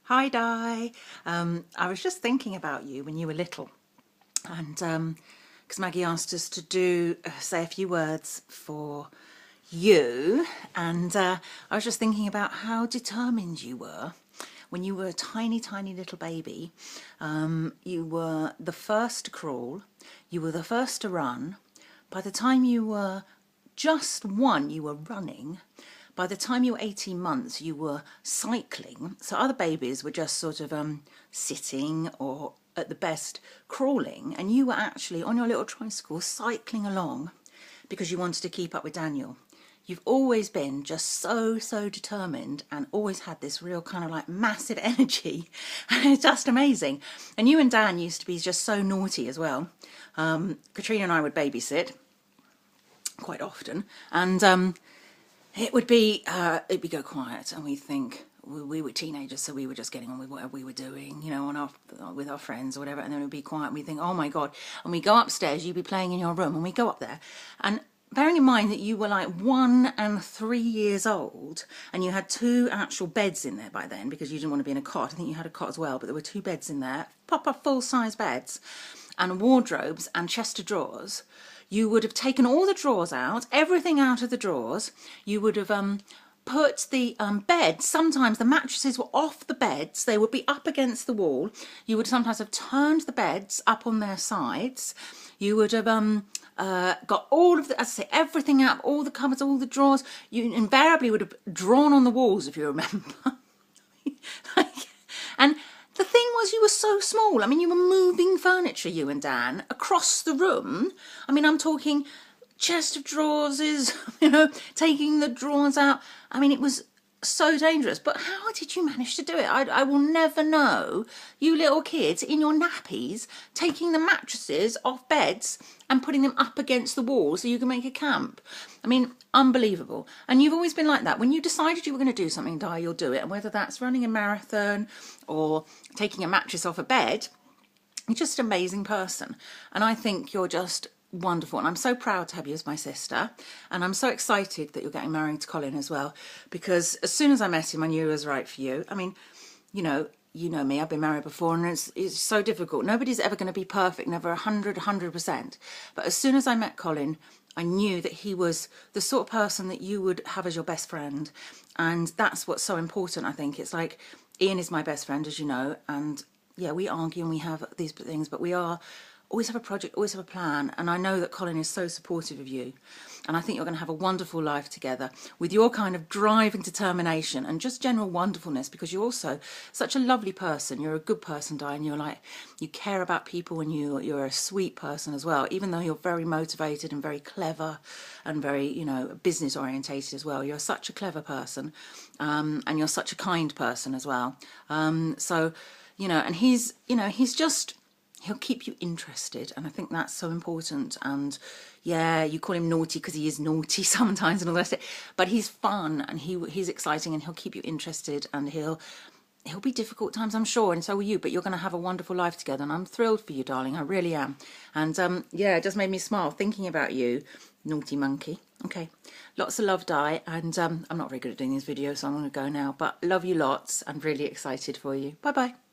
Hi, Di. I was just thinking about you when you were little, and because Maggie asked us to do say a few words for you, and I was just thinking about how determined you were when you were a tiny, tiny little baby. You were the first to crawl, you were the first to run. By the time you were just one, you were running. By the time you were 18 months, you were cycling. So other babies were just sort of sitting or at the best crawling. And you were actually on your little tricycle cycling along because you wanted to keep up with Daniel. You've always been just so determined and always had this real kind of like massive energy. And it's just amazing. And you and Dan used to be just so naughty as well. Katrina and I would babysit quite often. And it would be go quiet, and we think we were teenagers, so we were just getting on with whatever we were doing, you know, with our friends or whatever. And then it would be quiet, and we think, oh my god. And we go upstairs, you'd be playing in your room, and we go up there, and bearing in mind that you were like 1 and 3 years old, and you had 2 actual beds in there by then because you didn't want to be in a cot. I think you had a cot as well, but there were 2 beds in there, proper full-size beds, and wardrobes and chest of drawers. You would have taken all the drawers out, everything out of the drawers. You would have put the beds, sometimes the mattresses were off the beds, they would be up against the wall. You would sometimes have turned the beds up on their sides. You would have got all of the, as I say, everything out, all the cupboards, all the drawers. You invariably would have drawn on the walls, if you remember. And the thing was, you were so small. I mean, you were moving furniture, you and Dan, across the room. I mean, I'm talking chest of drawers, you know, taking the drawers out. I mean, it was so dangerous. But how did you manage to do it? I will never know. You little kids in your nappies, taking the mattresses off beds and putting them up against the wall so you can make a camp. I mean, unbelievable. And you've always been like that. When you decided you were going to do something, Di, you'll do it. And whether that's running a marathon or taking a mattress off a bed, you're just an amazing person. And I think you're just wonderful, and I'm so proud to have you as my sister, and I'm so excited that you're getting married to Colin as well, because as soon as I met him I knew he was right for you. I mean, you know me, I've been married before, and it's so difficult. Nobody's ever going to be perfect, never 100%, but as soon as I met Colin, I knew that he was the sort of person that you would have as your best friend. And that's what's so important. I think it's like, Ian is my best friend, as you know, and yeah, we argue and we have these things, but we always have a project, always have a plan. And I know that Colin is so supportive of you. And I think you're going to have a wonderful life together with your kind of drive and determination and just general wonderfulness, because you're also such a lovely person. You're a good person, Di, and you care about people, and you're a sweet person as well, even though you're very motivated and very clever and very, you know, business orientated as well. You're such a clever person, and you're such a kind person as well. So, you know, and he's just, he'll keep you interested, and I think that's so important. And yeah, you call him naughty because he is naughty sometimes and all that, but he's fun, and he's exciting, and he'll keep you interested, and he'll be difficult times, I'm sure, and so will you, but you're going to have a wonderful life together, and I'm thrilled for you, darling. I really am. And yeah, it just made me smile thinking about you, naughty monkey. Okay, lots of love, Di, and I'm not very good at doing these videos, so I'm going to go now, but love you lots and really excited for you. Bye bye.